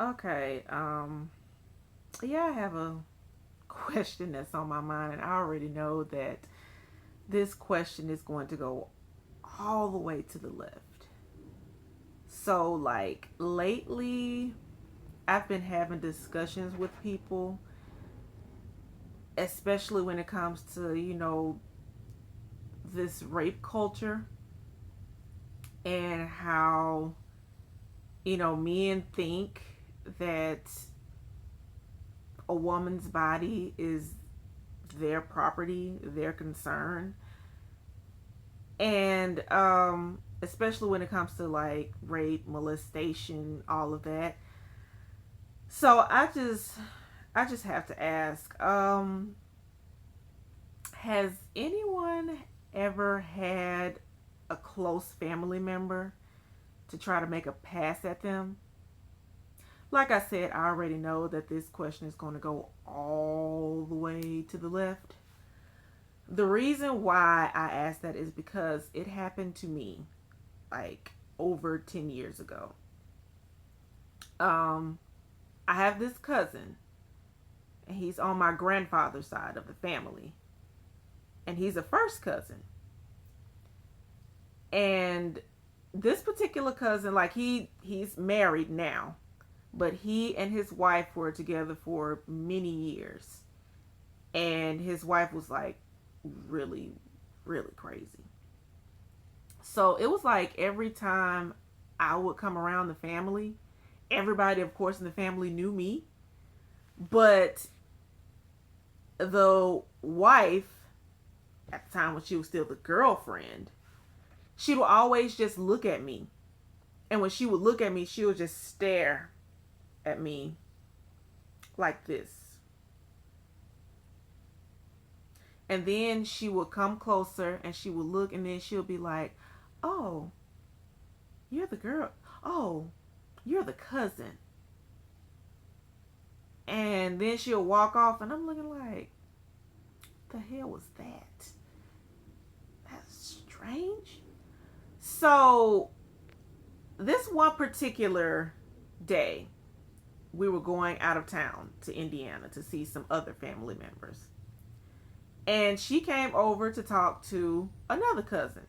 Okay. Yeah, I have a question that's on my mind, and I already know that this question is going to go all the way to the left. So, like, lately, I've been having discussions with people, especially when it comes to, this rape culture and how, men think that a woman's body is their property, their concern. And especially when it comes to like rape, molestation, all of that. So I just have to ask, has anyone ever had a close family member to try to make a pass at them? Like I said, I already know that this question is going to go all the way to the left. The reason why I asked that is because it happened to me like over 10 years ago. Um, I have this cousin, and he's on my grandfather's side of the family, and he's a first cousin. And this particular cousin, like he's married now, but he and his wife were together for many years, and his wife was like really, really crazy. So it was like every time I would come around the family, everybody, of course, in the family knew me, but the wife, at the time when she was still the girlfriend, she would always just look at me. And when she would look at me, she would just stare at me like this. And then she would come closer and she would look, and then she'll be like, "Oh, you're the girl. Oh, you're the cousin." And then she'll walk off, and I'm looking like, the hell was that? That's strange. So, this one particular day, we were going out of town to Indiana to see some other family members. And she came over to talk to another cousin.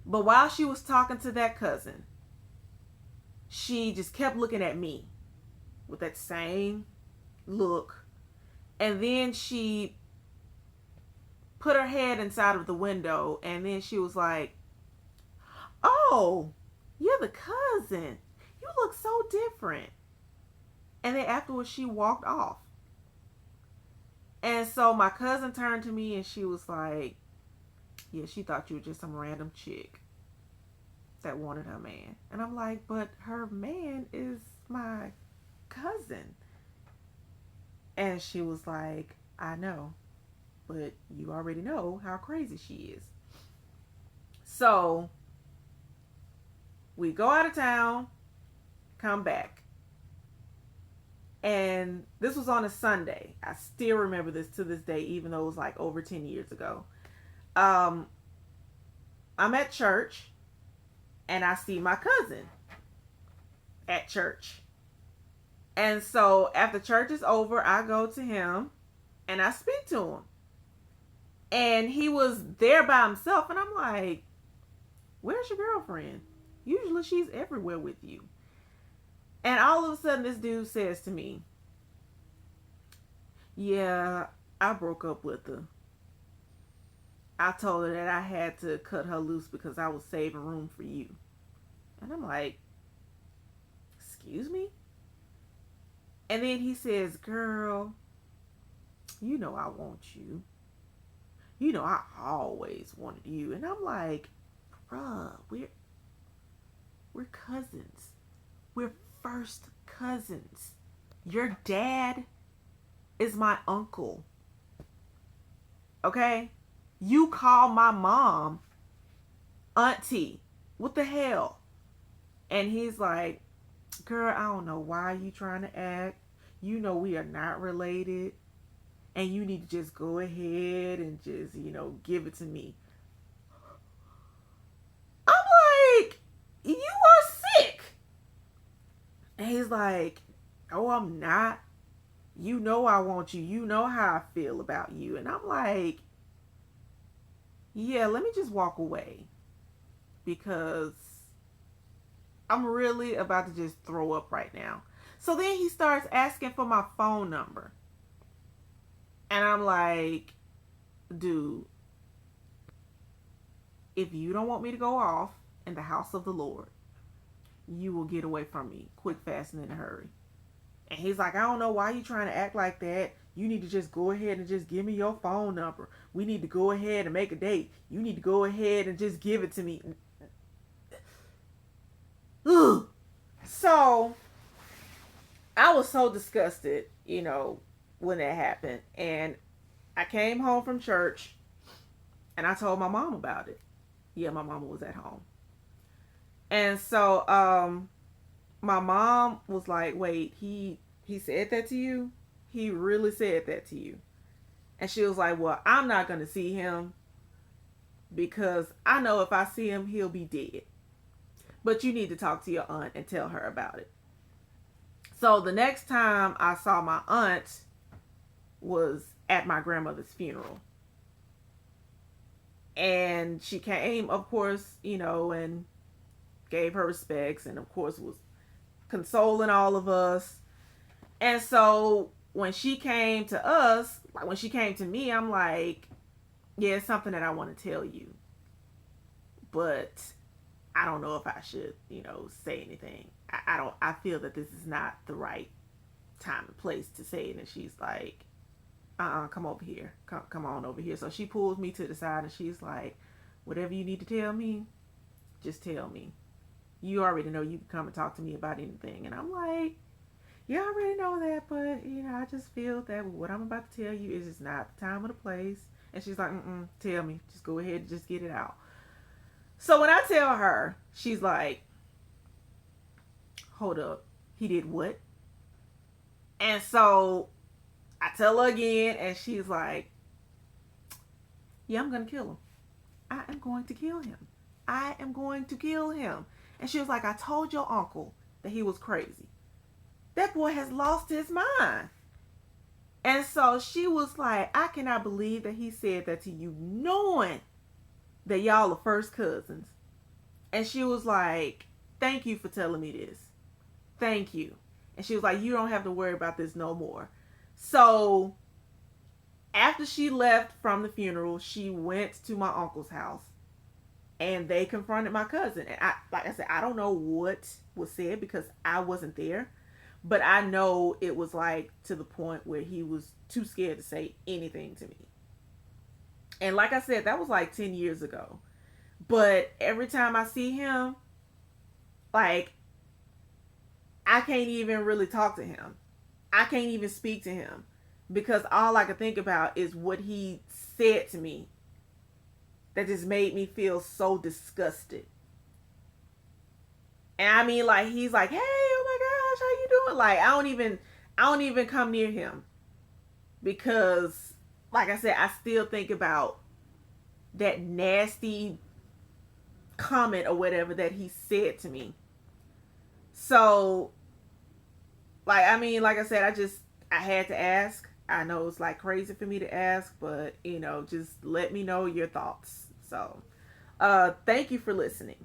But while she was talking to that cousin, she just kept looking at me with that same look. And then she put her head inside of the window, and then she was like, "Oh, you're the cousin. You look so different." And then afterwards, she walked off. And so my cousin turned to me and she was like, "Yeah, she thought you were just some random chick that wanted her man." And I'm like, "But her man is my cousin." And she was like, "I know, but you already know how crazy she is." So we go out of town, come back. And this was on a Sunday. I still remember this to this day, even though it was like over 10 years ago. Um, I'm at church and I see my cousin at church. And so after church is over, I go to him and I speak to him. And he was there by himself. And I'm like, "Where's your girlfriend? Usually she's everywhere with you." And all of a sudden, this dude says to me, "Yeah, I broke up with her. I told her that I had to cut her loose because I was saving room for you." And I'm like, "Excuse me?" And then he says, "Girl, you know I want you. You know I always wanted you." And I'm like, "Bruh, we're cousins. We're first cousins. Your dad is my uncle. Okay? You call my mom auntie. What the hell?" And he's like, "Girl, I don't know why you trying to act. You know we are not related. And you need to just go ahead and just, give it to me." I'm like, "You are sick." And he's like, oh, I'm not. You know I want you. You know how I feel about you. And I'm like, yeah, let me just walk away because I'm really about to just throw up right now. So then he starts asking for my phone number. And I'm like, dude, if you don't want me to go off in the house of the Lord, you will get away from me quick, fast, and in a hurry. And he's like, I don't know why you trying to act like that. You need to just go ahead and just give me your phone number. We need to go ahead and make a date. You need to go ahead and just give it to me. Ugh. So I was so disgusted, when that happened. And I came home from church and I told my mom about it. Yeah, my mama was at home. And so my mom was like, wait, he said that to you? He really said that to you? And she was like, well, I'm not going to see him because I know if I see him, he'll be dead. But you need to talk to your aunt and tell her about it. So the next time I saw my aunt was at my grandmother's funeral. And she came, of course, and gave her respects and, of course, was consoling all of us. And so when she came to us, when she came to me, I'm like, yeah, it's something that I want to tell you. But I don't know if I should, say anything. I feel that this is not the right time and place to say it. And she's like, come over here. Come on over here. So she pulls me to the side and she's like, whatever you need to tell me, just tell me. You already know you can come and talk to me about anything. And I'm like, yeah, I already know that, but, I just feel that what I'm about to tell you is just not the time or the place. And she's like, tell me. Just go ahead and just get it out. So when I tell her, she's like, hold up. He did what? And so I tell her again, and she's like, yeah, I'm going to kill him. I am going to kill him. I am going to kill him. And she was like, I told your uncle that he was crazy. That boy has lost his mind. And so she was like, I cannot believe that he said that to you, knowing that y'all are first cousins. And she was like, thank you for telling me this. Thank you. And she was like, you don't have to worry about this no more. So after she left from the funeral, she went to my uncle's house and they confronted my cousin. And like I said, I don't know what was said because I wasn't there. But I know it was like to the point where he was too scared to say anything to me. And like I said, that was like 10 years ago. But every time I see him, like, I can't even really talk to him. I can't even speak to him. Because all I can think about is what he said to me. That just made me feel so disgusted. And I mean, like, he's like, hey, oh my gosh, how you doing? Like, I don't even come near him. Because, like I said, I still think about that nasty comment or whatever that he said to me. So, like, I mean, like I said, I had to ask. I know it's like crazy for me to ask, but, just let me know your thoughts. So, thank you for listening.